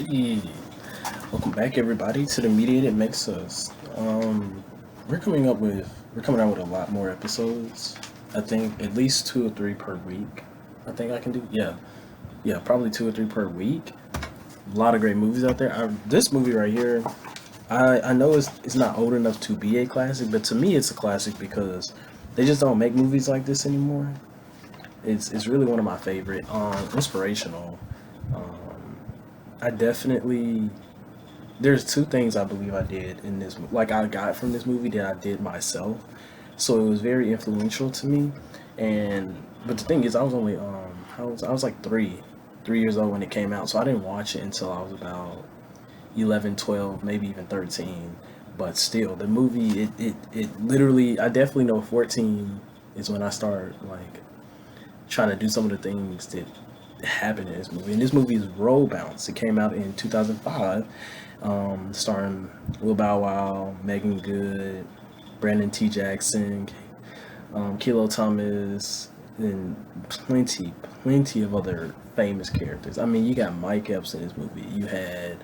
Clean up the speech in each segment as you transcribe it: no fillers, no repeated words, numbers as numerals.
Hey, welcome back everybody to the Mediated Mixers. We're coming up with we're coming out with a lot more episodes. I think at least two or three per week. I think I can do yeah, probably two or three per week. A lot of great movies out there. This movie right here, I know it's not old enough to be a classic, but to me it's a classic because they just don't make movies like this anymore. It's really one of my favorite. Inspirational. Um, I definitely there's two things I believe I did in this like I got from this movie that I did myself, so it was very influential to me. And but the thing is, I was only I was like three years old when it came out, so I didn't watch it until I was about 11, 12, maybe even 13. But still, the movie it literally, I definitely know 14 is when I started like trying to do some of the things that happened in this movie. And this movie is Roll Bounce. It came out in 2005, starring Lil Bow Wow, Megan Good, Brandon T. Jackson, Kilo Thomas, and plenty of other famous characters. I mean, you got Mike Epps in this movie. You had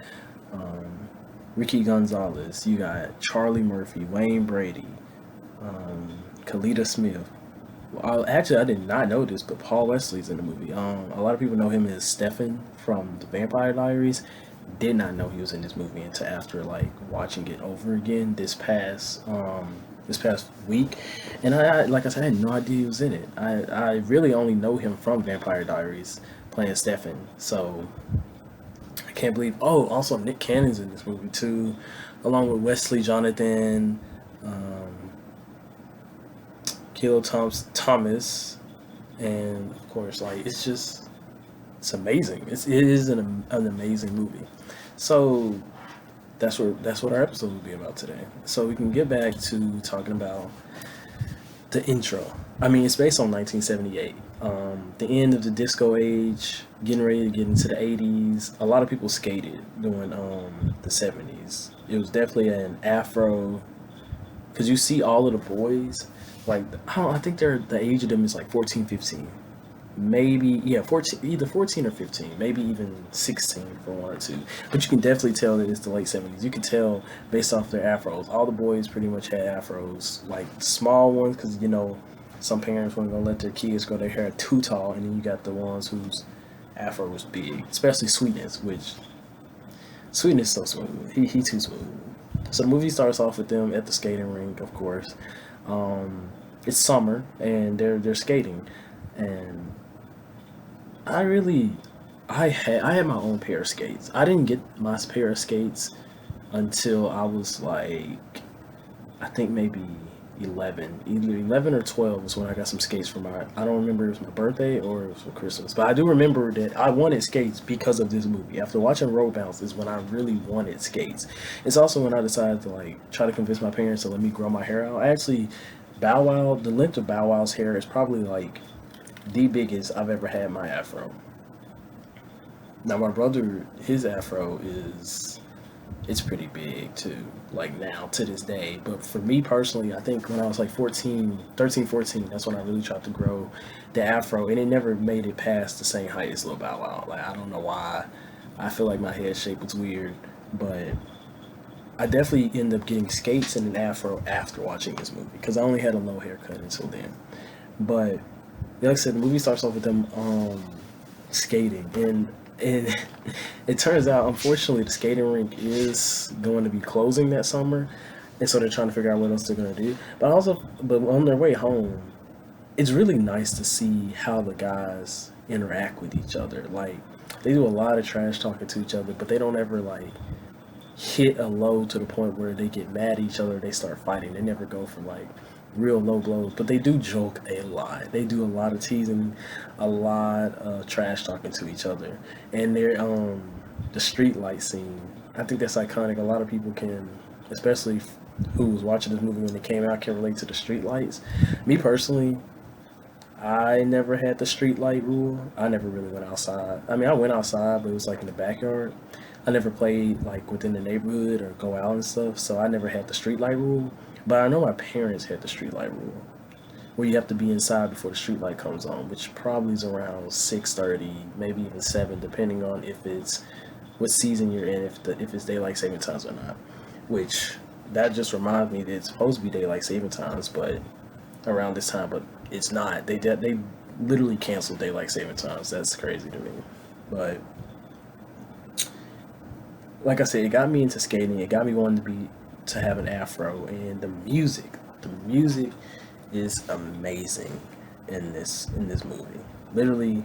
um, Ricky Gonzalez. You got Charlie Murphy, Wayne Brady, Kalita Smith. Actually, I did not know this, but Paul Wesley's in the movie. A lot of people know him as Stefan from the Vampire Diaries. Did not know he was in this movie until after like watching it over again this past week, and like I said, I had no idea he was in it. I really only know him from Vampire Diaries playing Stefan. So I can't believe. Oh, also Nick Cannon's in this movie too, along with Wesley Jonathan, um, Kilo Thomas, and of course, like it's amazing. It is an amazing movie. So that's what our episode will be about today. So we can get back to talking about the intro. I mean, it's based on 1978, the end of the disco age, getting ready to get into the 80s. A lot of people skated during the 70s. It was definitely an Afro because you see all of the boys like I think the age of them is like 14, 15, maybe, yeah, 14, either 14 or 15, maybe even 16 for one or two. But you can definitely tell that it's the late 70s. You can tell based off their afros. All the boys pretty much had afros, like small ones, because some parents weren't gonna let their kids grow their hair too tall, and then you got the ones whose afro was big, especially Sweetness, which Sweetness is so smooth. He too smooth. So the movie starts off with them at the skating rink, of course. Um, it's summer and they're skating, and I really, I had my own pair of skates. I didn't get my pair of skates until I was like, I think maybe 11, either 11 or 12 was when I got some skates for my. I don't remember if it was my birthday or it was for Christmas, but I do remember that I wanted skates because of this movie. After watching Road Bounce is when I really wanted skates. It's also when I decided to like try to convince my parents to let me grow my hair out. I actually, Bow Wow, the length of Bow Wow's hair is probably like the biggest I've ever had my afro. Now my brother, his afro is it's pretty big too. Like now to this day, but for me personally, I think when I was like 14, 13, 14, that's when I really tried to grow the afro, and it never made it past the same height as Lil Bow Wow. Like I don't know why. I feel like my head shape was weird, but I definitely ended up getting skates and an afro after watching this movie because I only had a low haircut until then. But like I said, the movie starts off with them skating, and it turns out, unfortunately, the skating rink is going to be closing that summer, and so they're trying to figure out what else they're going to do. But on their way home, it's really nice to see how the guys interact with each other. Like they do a lot of trash talking to each other, but they don't ever like hit a low to the point where they get mad at each other. They start fighting. They never go for like real low blows, but they do joke a lot. They do a lot of teasing, a lot of trash talking to each other, and they're the street light scene. I think that's iconic. A lot of people can, especially who was watching this movie when it came out, can relate to the street lights. Me personally, I never had the street light rule. I never really went outside. I mean, I went outside, but it was like in the backyard. I never played like within the neighborhood or go out and stuff, so I never had the street light rule. But I know my parents had the street light rule, where you have to be inside before the street light comes on, which probably is around 6:30, maybe even 7, depending on if it's what season you're in, if it's daylight saving times or not. Which that just reminds me that it's supposed to be daylight saving times, but around this time, but it's not. They literally canceled daylight saving times. That's crazy to me. But like I said, it got me into skating. It got me wanting to have an afro, and the music is amazing in this movie. Literally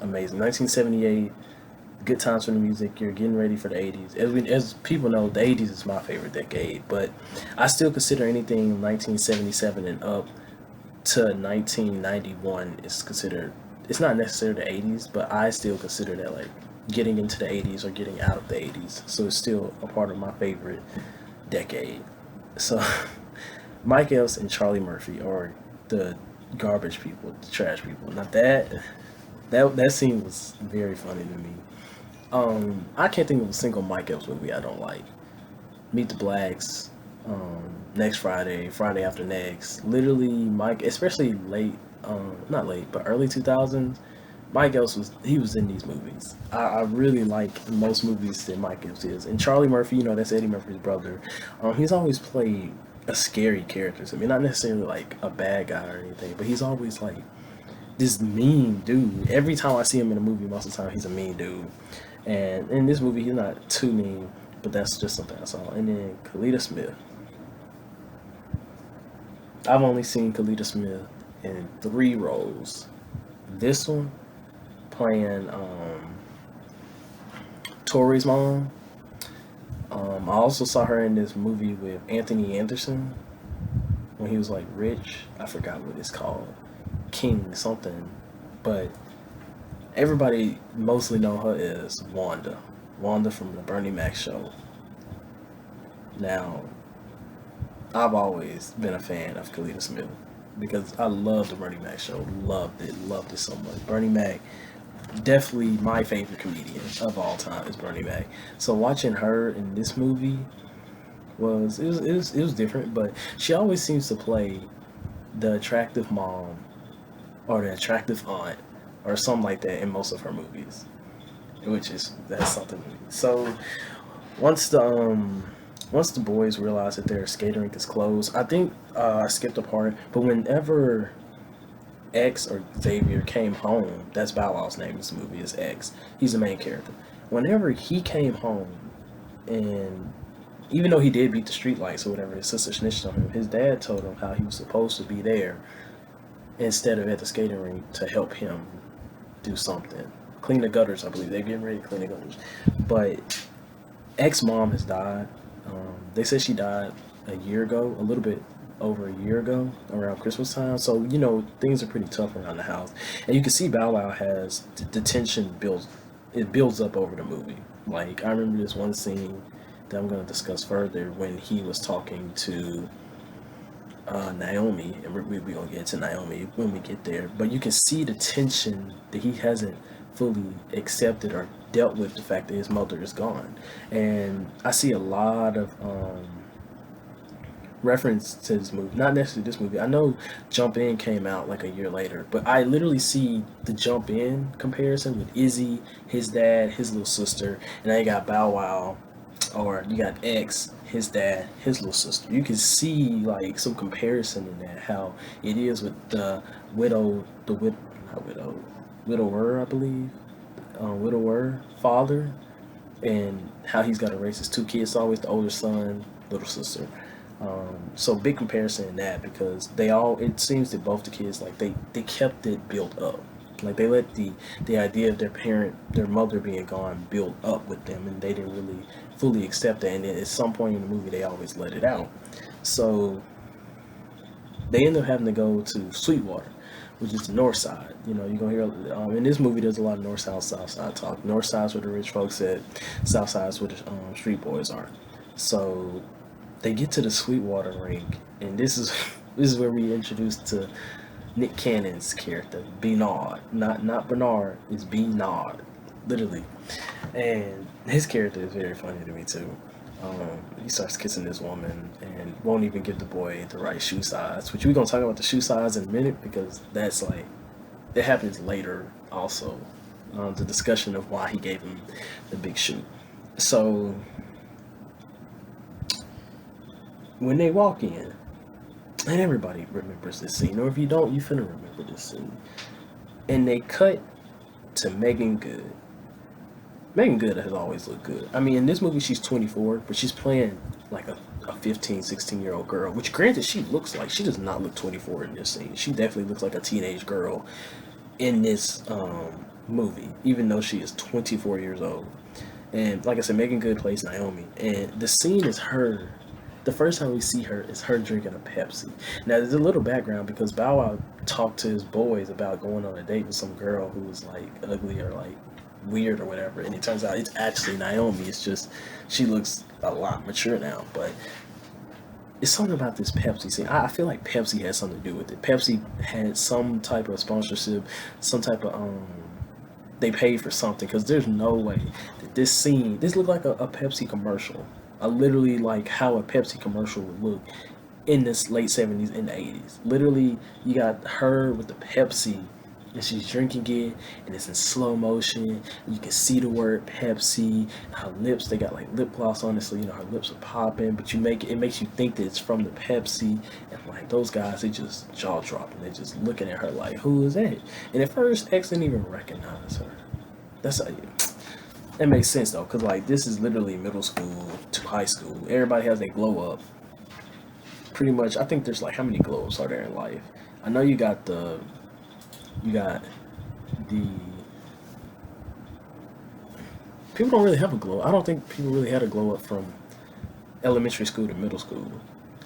amazing. 1978. Good times for the music. You're getting ready for the 80s. As people know, the 80s is my favorite decade, but I still consider anything 1977 and up to 1991 is considered. It's not necessarily the 80s, but I still consider that like getting into the 80s or getting out of the 80s. So it's still a part of my favorite decade. So Mike Epps and Charlie Murphy are the garbage people, the trash people. Now that scene was very funny to me. I can't think of a single Mike Epps movie I don't like. Meet the Blacks, Next Friday, Friday After Next. Literally, Mike, especially late, not late, but early 2000s. Mike Epps was in these movies. I really like most movies that Mike Epps is. And Charlie Murphy, that's Eddie Murphy's brother. He's always played a scary character to me. Not necessarily like a bad guy or anything, but he's always like this mean dude. Every time I see him in a movie, most of the time he's a mean dude. And in this movie, he's not too mean, but that's just something I saw. And then Kalita Smith. I've only seen Kalita Smith in three roles. This one, playing Tori's mom. I also saw her in this movie with Anthony Anderson when he was like rich. I forgot what it's called. King something. But everybody mostly know her as Wanda. Wanda from the Bernie Mac show. Now, I've always been a fan of Kalita Smith because I love the Bernie Mac show. Loved it so much. Bernie Mac, definitely my favorite comedian of all time is Bernie Mac. So watching her in this movie was different, but she always seems to play the attractive mom or the attractive aunt or something like that in most of her movies, which is that's something. So once the once the boys realize that their skating rink is closed, I think I skipped a part, but whenever X or Xavier came home, that's Bow Wow's name in this movie is X. He's the main character. Whenever he came home, and even though he did beat the streetlights or whatever, his sister snitched on him, his dad told him how he was supposed to be there instead of at the skating rink to help him do something. Clean the gutters, I believe. They're getting ready to clean the gutters. But X mom has died. They said she died a year ago, a little bit over a year ago, around Christmas time. So, things are pretty tough around the house. And you can see Bow Wow has the tension builds. It builds up over the movie. Like, I remember this one scene that I'm going to discuss further when he was talking to Naomi, and we're going to get into Naomi when we get there. But you can see the tension that he hasn't fully accepted or dealt with the fact that his mother is gone. And I see a lot of reference to this movie. Not necessarily this movie. I know Jump In came out like a year later, but I literally see the Jump In comparison with Izzy, his dad, his little sister, and now you got Bow Wow, or you got X, his dad, his little sister. You can see like some comparison in that, how it is with the not widow, widower, I believe, widower father, and how he's got to raise his two kids. Always the older son, little sister. So big comparison in that because it seems that both the kids like they kept it built up. Like they let the idea of their mother being gone build up with them, and they didn't really fully accept that. And then at some point in the movie, they always let it out. So they end up having to go to Sweetwater, which is the north side. You're gonna hear in this movie there's a lot of north side, south side talk. North side's where the rich folks at, south side's where the street boys are. So they get to the Sweetwater rink, and this is this is where we introduced to Nick Cannon's character, Bernard. Not Bernard, it's Bernard, literally. And his character is very funny to me too. He starts kissing this woman and won't even give the boy the right shoe size, which we're gonna talk about the shoe size in a minute because that's like it happens later also. The discussion of why he gave him the big shoe. So when they walk in, and everybody remembers this scene, or if you don't, you finna remember this scene. And they cut to Megan Good. Megan Good has always looked good. I mean, in this movie, she's 24, but she's playing like a 15, 16-year-old girl, which granted, she does not look 24 in this scene. She definitely looks like a teenage girl in this movie, even though she is 24 years old. And like I said, Megan Good plays Naomi, and the scene is her. The first time we see her is her drinking a Pepsi. Now, there's a little background because Bow Wow talked to his boys about going on a date with some girl who was like ugly or like weird or whatever, and it turns out it's actually Naomi. It's just she looks a lot mature now, but it's something about this Pepsi scene. I feel like Pepsi has something to do with it. Pepsi had some type of sponsorship, some type of they paid for something because there's no way that this looked like a Pepsi commercial. I literally like how a Pepsi commercial would look in this late 70s and 80s. Literally, you got her with the Pepsi and she's drinking it and it's in slow motion. You can see the word Pepsi. Her lips, they got like lip gloss on it, so you know her lips are popping, but it makes you think that it's from the Pepsi. And like those guys, they just jaw dropping. They're just looking at her like, who is that? And at first, X didn't even recognize her. That's how It makes sense though, cause like this is literally middle school to high school. Everybody has a glow up. Pretty much, I think there's like how many glow ups are there in life? I know you got the people don't really have a glow. I don't think people really had a glow up from elementary school to middle school.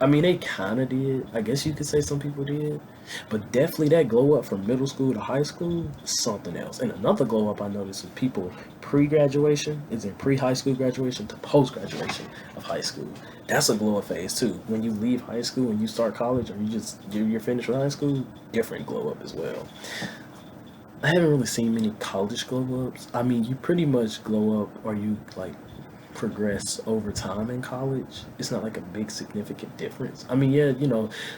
I mean, they kind of did. I guess you could say some people did, but definitely that glow up from middle school to high school is something else. And another glow up I noticed with people pre-graduation is in pre-high school graduation to post-graduation of high school. That's a glow up phase too. When you leave high school and you start college, or you're finished with high school, different glow up as well. I haven't really seen many college glow ups. I mean, you pretty much glow up or you like progress over time in college. It's not like a big significant difference. I mean, yeah,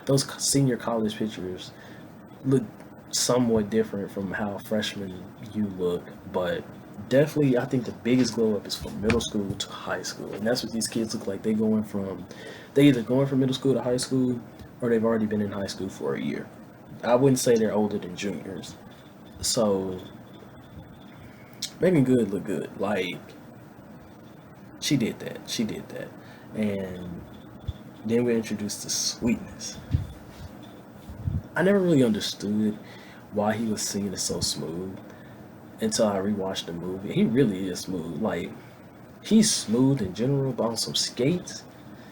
those senior college pictures look somewhat different from how freshman you look, but definitely I think the biggest glow up is from middle school to high school. And that's what these kids look like. They either going from middle school to high school or they've already been in high school for a year. I wouldn't say they're older than juniors. So Megan Good looked good. Like she did that. She did that. And then we're introduced to Sweetness. I never really understood why he was singing it so smooth until I rewatched the movie. He really is smooth. Like he's smooth in general, but on some skates,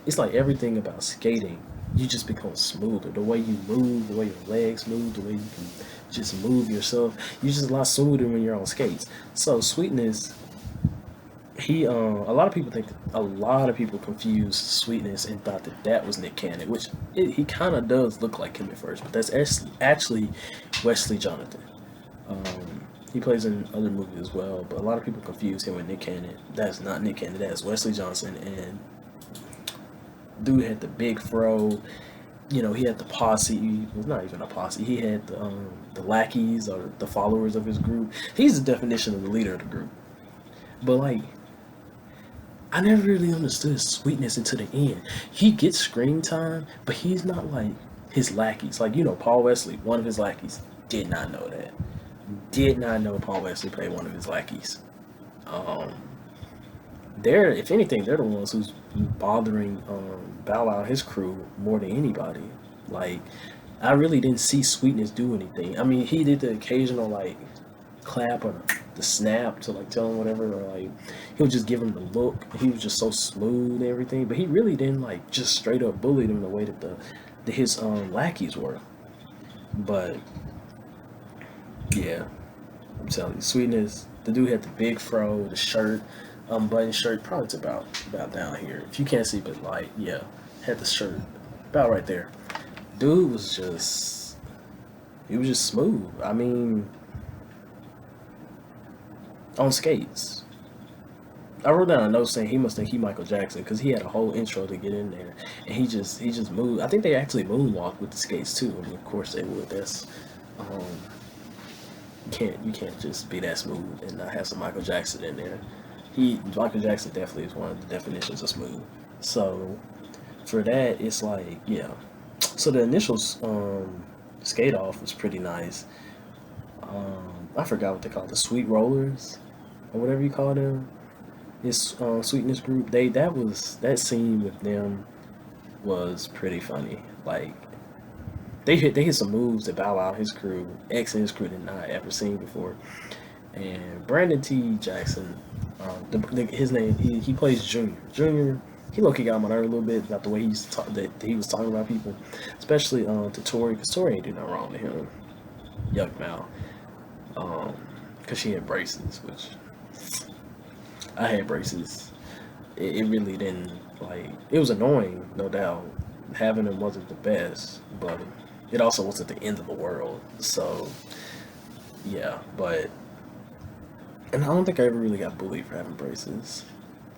it's like everything about skating. You just become smoother. The way you move, the way your legs move, the way you can just move yourself. You're just a lot smoother when you're on skates. So Sweetness, a lot of people confused Sweetness and thought that that was Nick Cannon, which he kind of does look like him at first, but that's actually Wesley Jonathan. He plays in other movies as well, but a lot of people confuse him with Nick Cannon. That's not Nick Cannon. That's Wesley Johnson, and dude had the big fro. He had the posse. It was not even a posse. He had the lackeys or the followers of his group. He's the definition of the leader of the group. But like, I never really understood Sweetness until the end. He gets screen time, but he's not like his lackeys. Like Paul Wesley, one of his lackeys, did not know that. Did not know Paul Wesley played one of his lackeys. Um, if anything, they're the ones who's bothering Bow Wow and his crew more than anybody. Like, I really didn't see Sweetness do anything. I mean, he did the occasional like clap or the snap to like tell him whatever, or like he'll just give him the look. He was just so smooth and everything, but he really didn't like just straight up bully him the way that his lackeys were. But yeah, I'm telling you, Sweetness. The dude had the big fro, the shirt, button shirt, probably to about down here. If you can't see, but like yeah, had the shirt about right there. Dude was just he was just smooth. I mean, on skates. I wrote down a note saying he must think he Michael Jackson because he had a whole intro to get in there, and he just moved. I think they actually moonwalked with the skates too. I mean, of course they would. That's you can't just be that smooth and not have some Michael Jackson in there. Michael Jackson definitely is one of the definitions of smooth. So for that, it's like, yeah. So the initial skate off was pretty nice. I forgot what they call it, the Sweet Rollers or whatever you call them. This Sweetness group. That scene with them was pretty funny. Like they hit some moves that Bow Wow his crew, X and his crew did not ever seen before. And Brandon T. Jackson, his name, he plays Junior. Junior, he low key got on my nerve a little bit about the way he used to talk, that he was talking about people, especially to Tori, because Tori ain't do nothing wrong to him. Yuck mouth. Because she had braces, which I had braces. It really didn't, like, it was annoying, no doubt. Having them wasn't the best, but it also wasn't the end of the world. So yeah, but and I don't think I ever really got bullied for having braces.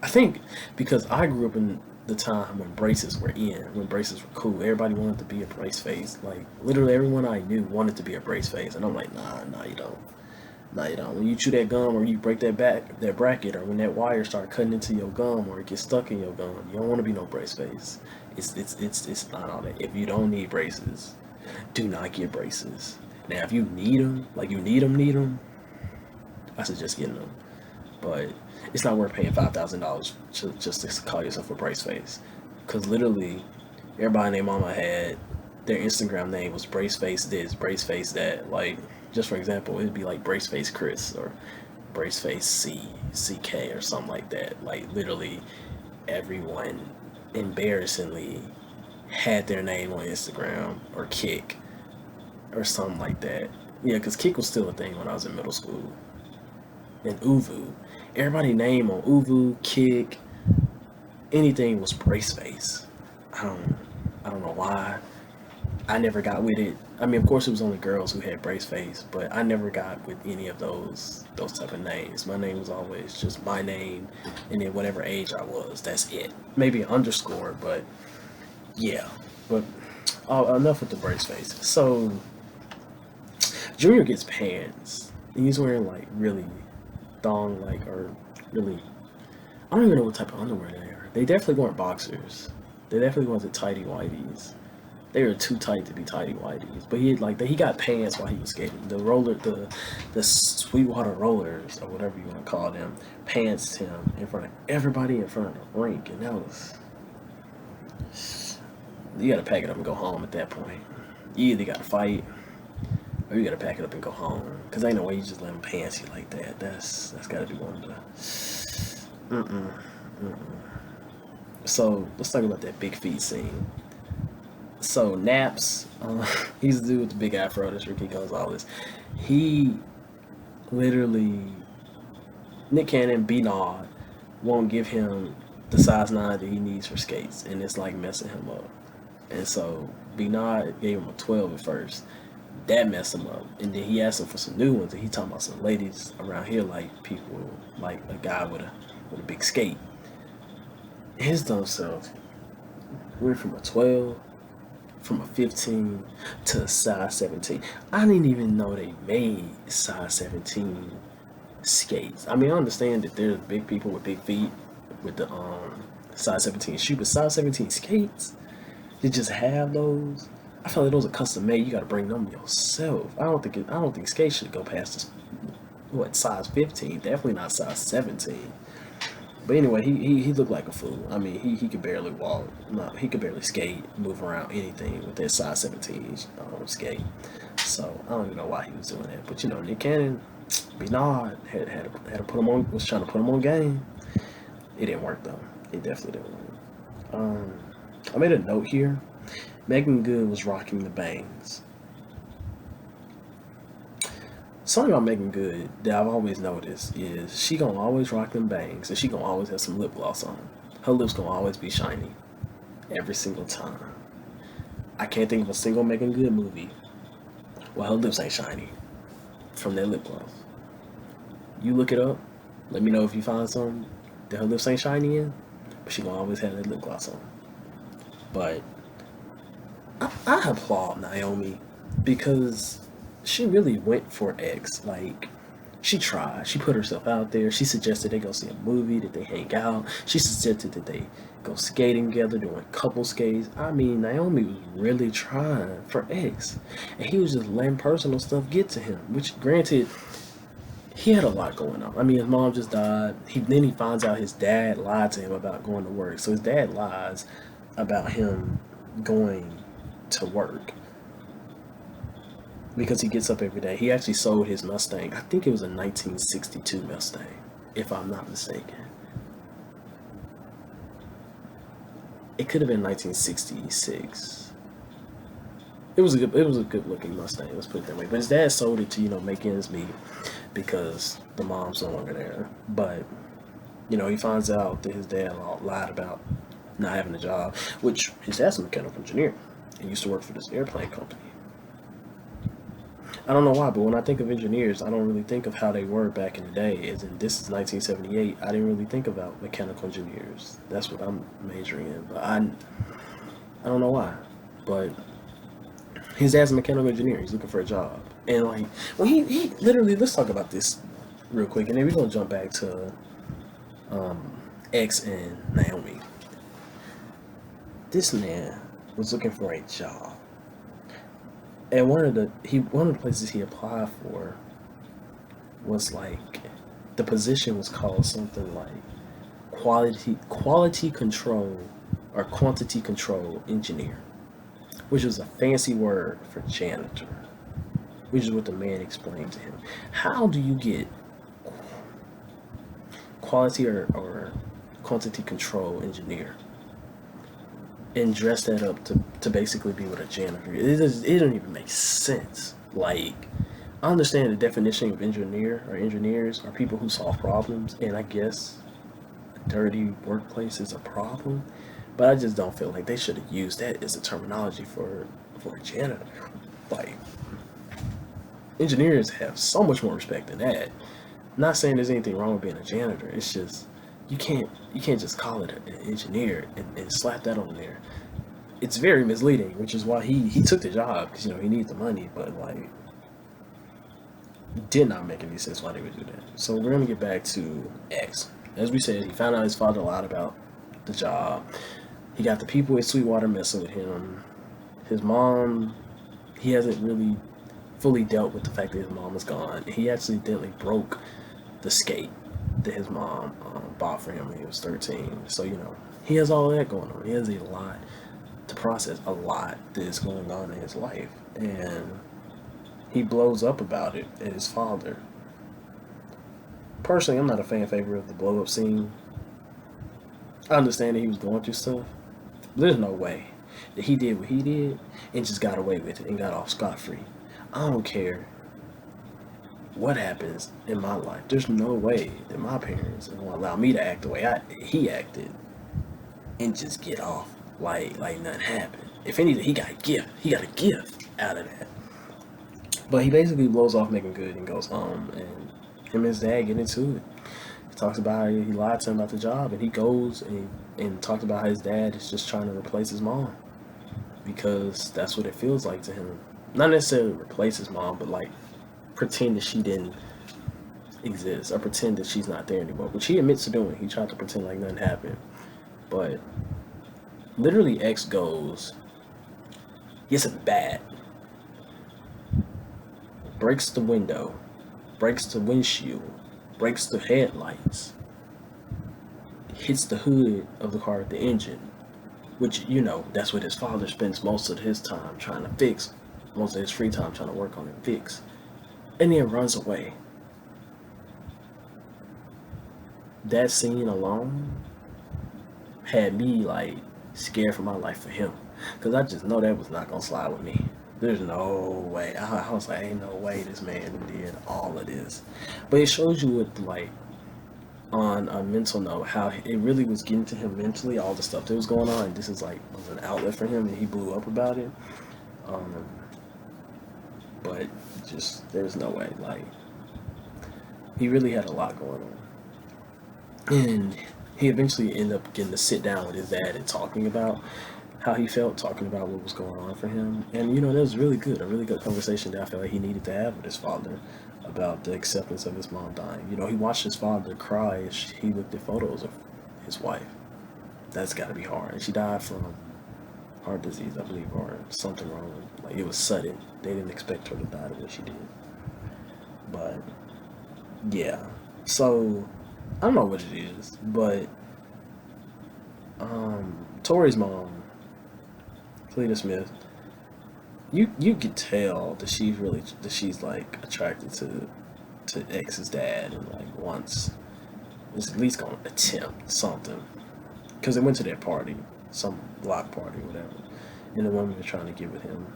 I think because I grew up in the time when braces were in, when braces were cool. Everybody wanted to be a brace face. Like literally everyone I knew wanted to be a brace face, and I'm like, nah, you don't. Nah, you don't. When you chew that gum or you break that bracket, or when that wire start cutting into your gum or it gets stuck in your gum, you don't want to be no brace face. It's not all that. If you don't need braces, do not get braces. Now, if you need them, like you need them, I suggest getting them. But it's not worth paying $5,000 just to call yourself a brace face. Because literally, everybody and their mama had their Instagram name was brace face this, brace face that. Like, just for example, it'd be like brace face Chris or brace face CK or something like that. Like, literally, everyone embarrassingly had their name on Instagram or Kick or something like that. Yeah, because Kick was still a thing when I was in middle school. And Uvu. Everybody name on Uvu, Kick, anything was brace face. I don't I don't know why. I never got with it. I mean, of course, it was only girls who had brace face, but I never got with any of those type of names. My name was always just my name, and then whatever age I was, that's it. Maybe an underscore, but yeah. But enough with the brace face. So Junior gets pants, and he's wearing like really thong like or really. I don't even know what type of underwear they are. They definitely weren't boxers. They definitely wasn't tighty whities. They were too tight to be tighty whities. But he had, like he got pants while he was skating. The Sweetwater rollers or whatever you want to call them, pantsed him in front of everybody in front of the rink, and that was you got to pack it up and go home at that point. You either got to fight or you got to pack it up and go home. Cause ain't no way you just let them pants you like that. That's got to be one of the. Mm-mm. Mm-mm. So let's talk about that big feet scene. So Naps, he's the dude with the big afro. That's Ricky Gonzalez. He literally Nick Cannon, B Nod, won't give him the size 9 that he needs for skates, and it's like messing him up. And so B Nod gave him a 12 at first. That messed him up, and then he asked him for some new ones. And he talking about some ladies around here, like people, like a guy with a big skate. His dumb self went from a 12 from a 15 to a size 17. I didn't even know they made size 17 skates. I mean, I understand that there's big people with big feet with the size 17 shoe, but size 17 skates, you just have those. I feel like those are custom made. You got to bring them yourself. I don't think skates should go past this. What size 15? Definitely not size 17. But anyway, he looked like a fool. I mean, he could barely walk. No, he could barely skate, move around anything with that size 17 skate. So I don't even know why he was doing that. But you know, Nick Cannon, Bernard had to put him on. Was trying to put him on game. It didn't work though. It definitely didn't work. I made a note here. Megan Good was rocking the bangs. Something about Megan Good that I've always noticed is she gonna always rock them bangs, and she gonna always have some lip gloss on. Her lips gonna always be shiny every single time. I can't think of a single Megan Good movie where her lips ain't shiny from that lip gloss. You look it up. Let me know if you find something that her lips ain't shiny in, but she gonna always have that lip gloss on. But I applaud Naomi because she really went for X. Like, She tried. She put herself out there. She suggested they go see a movie, that they hang out. She suggested that they go skating together, doing couple skates. I mean, Naomi was really trying for X. And he was just letting personal stuff get to him, which, granted, he had a lot going on. I mean, his mom just died. Then he finds out his dad lied to him about going to work. So his dad lies about him going to work because he gets up every day. He actually sold his Mustang. I think it was a 1962 Mustang, if I'm not mistaken. It could have been 1966. It was a good looking Mustang. Let's put it that way. But his dad sold it to make ends meet because the mom's no longer there. But he finds out that his dad lied about not having a job, which his dad's a mechanical engineer and used to work for this airplane company. I don't know why, but when I think of engineers, I don't really think of how they were back in the day. As in, this is 1978. I didn't really think about mechanical engineers. That's what I'm majoring in. But I don't know why. But his dad's a mechanical engineer. He's looking for a job. And when he literally, let's talk about this real quick, and then we're gonna jump back to X and Naomi. This man was looking for a job. And one of the places he applied for was the position was called something like quality control or quantity control engineer, which was a fancy word for janitor, which is what the man explained to him. How do you get quality or quantity control engineer and dress that up to basically be with a janitor? It don't even make sense. I understand the definition of engineer or engineers are people who solve problems, and I guess a dirty workplace is a problem, but I just don't feel like they should have used that as a terminology for a janitor. Engineers have so much more respect than that. Not saying there's anything wrong with being a janitor. It's just you can't just call it an engineer and slap that on there. It's very misleading, which is why he took the job because he needs the money, but it did not make any sense why they would do that. So we're gonna get back to X. As we said, he found out his father lied about the job. He got the people at Sweetwater messing with him. His mom, he hasn't really fully dealt with the fact that his mom was gone. He accidentally broke the skate that his mom bought for him when he was 13. So he has all that going on. He has a lot to process, a lot that is going on in his life, and he blows up about it at his father. Personally, I'm not a fan favorite of the blow up scene. I understand that he was going through stuff, but there's no way that he did what he did and just got away with it and got off scot-free. I don't care what happens in my life. There's no way that my parents are going to allow me to act the way he acted and just get off like nothing happened. If anything, he got a gift. He got a gift out of that. But he basically blows off making good and goes home, and him and his dad get into it. He talks about how he lied to him about the job, and he goes and talks about how his dad is just trying to replace his mom because that's what it feels like to him. Not necessarily replace his mom, but pretend that she didn't exist or pretend that she's not there anymore, which he admits to doing. He tried to pretend like nothing happened, but literally X goes, gets a bat, breaks the window, breaks the windshield, breaks the headlights, hits the hood of the car with the engine, which that's what his father spends most of his time trying to fix, most of his free time trying to work on and fix, and then runs away. That scene alone had me scared for my life for him, because I just know that was not gonna slide with me. There's no way. I was like, ain't no way this man did all of this. But it shows you what on a mental note how it really was getting to him mentally, all the stuff that was going on. This is was an outlet for him, and he blew up about it. But just there's no way. He really had a lot going on, and he eventually ended up getting to sit down with his dad and talking about how he felt talking about what was going on for him. And you know, that was really good, a really good conversation that I felt like he needed to have with his father about the acceptance of his mom dying. You know, he watched his father cry as he looked at photos of his wife. That's got to be hard. And she died from heart disease, I believe, or something wrong. Like it was sudden. They didn't expect her to die the way she did. But yeah, so I don't know what it is, but Tori's mom, Cleta Smith, you could tell that she's like attracted to X's dad and like wants is at least gonna attempt something because they went to that party, some block party, whatever, and the woman was trying to get with him.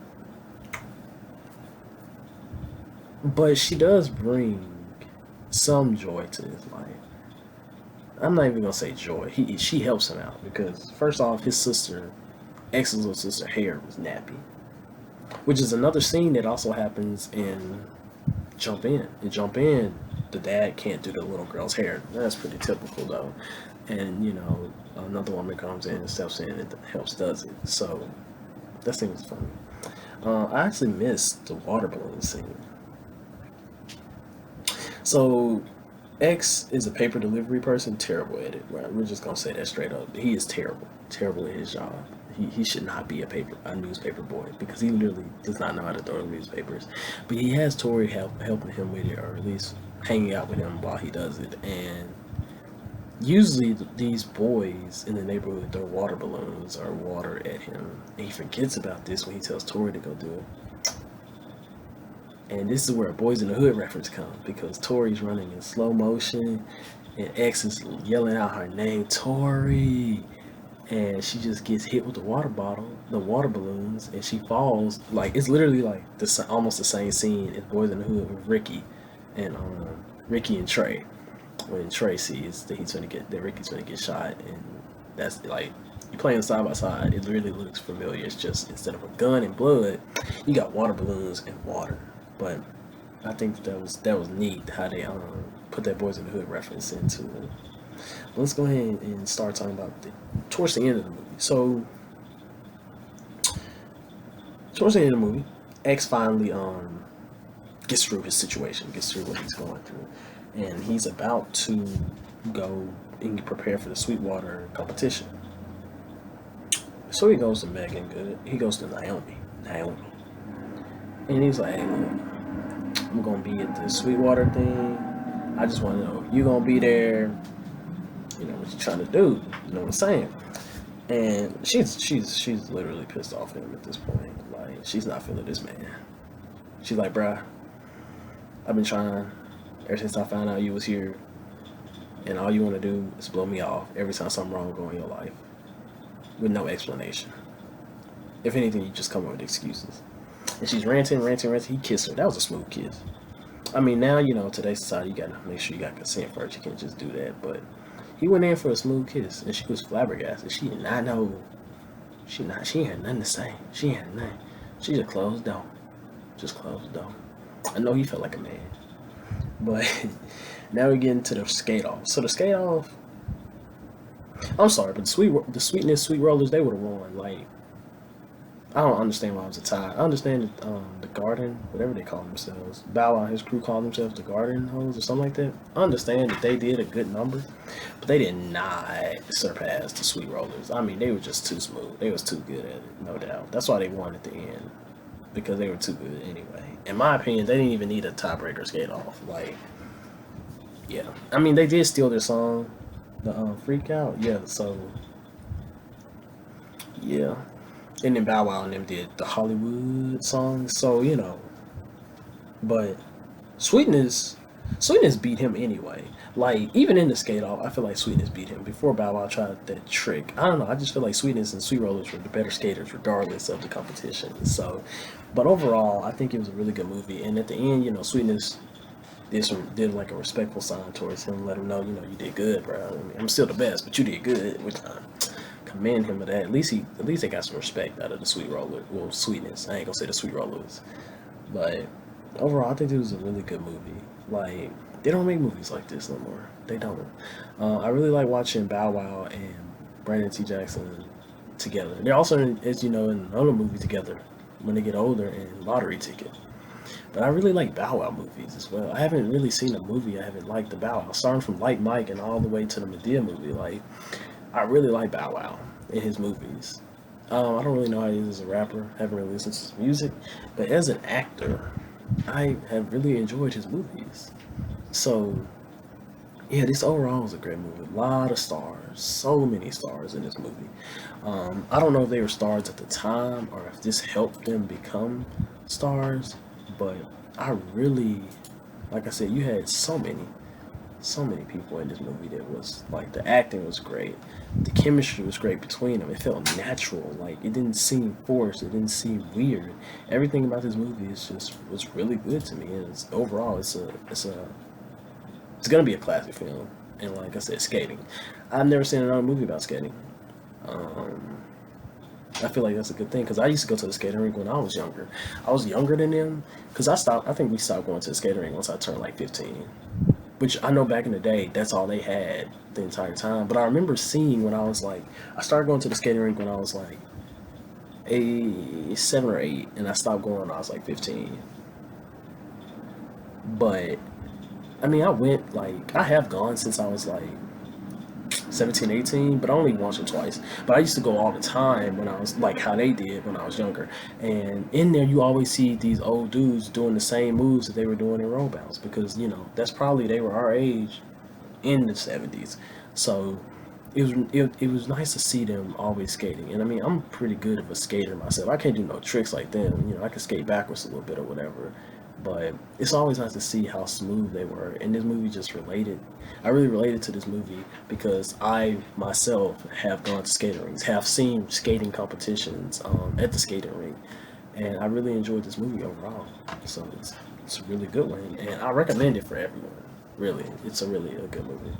But she does bring some joy to his life. I'm not even gonna say joy. She helps him out because first off, his sister, X's little sister, hair was nappy, which is another scene that also happens in Jump In. In Jump In, the dad can't do the little girl's hair. That's pretty typical though. And you know, another woman comes in and steps in and helps does it. So that scene was funny. I actually missed the water balloon scene. So X is a paper delivery person, terrible at it. Right? We're just gonna say that straight up. He is terrible, terrible at his job. He should not be a newspaper boy because he literally does not know how to throw newspapers. But he has Tori helping him with it, or at least hanging out with him while he does it. And usually these boys in the neighborhood throw water balloons or water at him, and he forgets about this when he tells Tori to go do it. And this is where a Boys in the Hood reference comes because Tori's running in slow motion and X is yelling out her name, Tori. And she just gets hit with the water bottle, the water balloons, and she falls. Like, it's literally like almost the same scene as Boys in the Hood with Ricky and Trey. When Trey sees that Ricky's gonna get shot, and that's like, you playing side by side, it really looks familiar. It's just instead of a gun and blood, you got water balloons and water. But I think that was neat how they put that Boys in the Hood reference into it. Let's go ahead and start talking about towards the end of the movie. So towards the end of the movie, X finally gets through his situation, gets through what he's going through, and he's about to go and prepare for the Sweetwater competition. So he goes to Megan Good. He goes to Naomi, and he's like, "Hey, look, I'm gonna be at the Sweetwater thing. I just want to know if you gonna be there. You know what you trying to do. You know what I'm saying?" And she's literally pissed off at him at this point. Like, she's not feeling this man. She's like, "Bruh, I've been trying ever since I found out you was here, and all you want to do is blow me off every time something wrong go in your life with no explanation. If anything, you just come up with excuses." And she's ranting. He kissed her. That was a smooth kiss. I mean, now, you know, today's society, you gotta make sure you got consent first. You can't just do that. But he went in for a smooth kiss, and she was flabbergasted. She did not know. She had nothing to say. She had nothing. She just closed the door. Just closed the door. I know he felt like a man. But now we get into the skate off. So the skate off, I'm sorry, but the sweetness, sweet rollers, they would have won. Like, I don't understand why it was a tie. I understand that the Garden, whatever they call themselves, Bow Wow and his crew called themselves the Garden Hoes or something like that. I understand that they did a good number, but they did not surpass the Sweet Rollers. I mean, they were just too smooth. They was too good at it, no doubt. That's why they won at the end, because they were too good anyway. In my opinion, they didn't even need a tiebreaker skate off. Like, yeah. I mean, they did steal their song, the Freak Out. Yeah, so, yeah. And then Bow Wow and them did the Hollywood song. So, you know, but Sweetness, Sweetness beat him anyway. Like, even in the skate off, I feel like Sweetness beat him before Bow Wow tried that trick. I don't know. I just feel like Sweetness and Sweet Rollers were the better skaters, regardless of the competition. So, but overall, I think it was a really good movie. And at the end, you know, Sweetness did like a respectful sign towards him, let him know, you know, you did good, bro. I mean, I'm still the best, but you did good. Which I commend him for that. At least they got some respect out of the Sweet Roller. Well, Sweetness. I ain't gonna say the Sweet Rollers, but overall, I think it was a really good movie. Like, they don't make movies like this no more. They don't. I really like watching Bow Wow and Brandon T. Jackson together. They're also, as you know, in another movie together when they get older in Lottery Ticket. But I really like Bow Wow movies as well. I haven't really seen a movie I haven't liked the Bow Wow. Starting from Like Mike and all the way to the Medea movie. Like, I really like Bow Wow in his movies. I don't really know how he is as a rapper. Haven't really listened to his music, but as an actor, I have really enjoyed his movies. So yeah, this overall was a great movie. A lot of stars, so many stars in this movie. I don't know if they were stars at the time or if this helped them become stars, but I really, like I said, you had so many people in this movie that was like the acting was great, the chemistry was great between them. It felt natural, like it didn't seem forced, it didn't seem weird. Everything about this movie is just was really good to me. And overall, it's gonna be a classic film. And like I said, skating. I've never seen another movie about skating. Um, I feel like that's a good thing because I used to go to the skating rink when I was younger. I was younger than them because I stopped. I think we stopped going to the skating rink once I turned like 15. Which I know back in the day, that's all they had the entire time. But I remember seeing when I was like, I started going to the skating rink when I was like 7 or 8, and I stopped going when I was like 15. But I mean, I went like I have gone since I was like 17, 18, but only once or twice. But I used to go all the time when I was like how they did when I was younger. And in there, you always see these old dudes doing the same moves that they were doing in roll bounce because that's probably they were our age in the 70s. So it was nice to see them always skating. And I mean, I'm pretty good of a skater myself. I can't do no tricks like them. I can skate backwards a little bit or whatever. But it's always nice to see how smooth they were. And this movie just related. I really related to this movie because I myself have gone to skating rinks, have seen skating competitions at the skating rink, and I really enjoyed this movie overall. So it's a really good one, and I recommend it for everyone. Really, it's a really a good movie.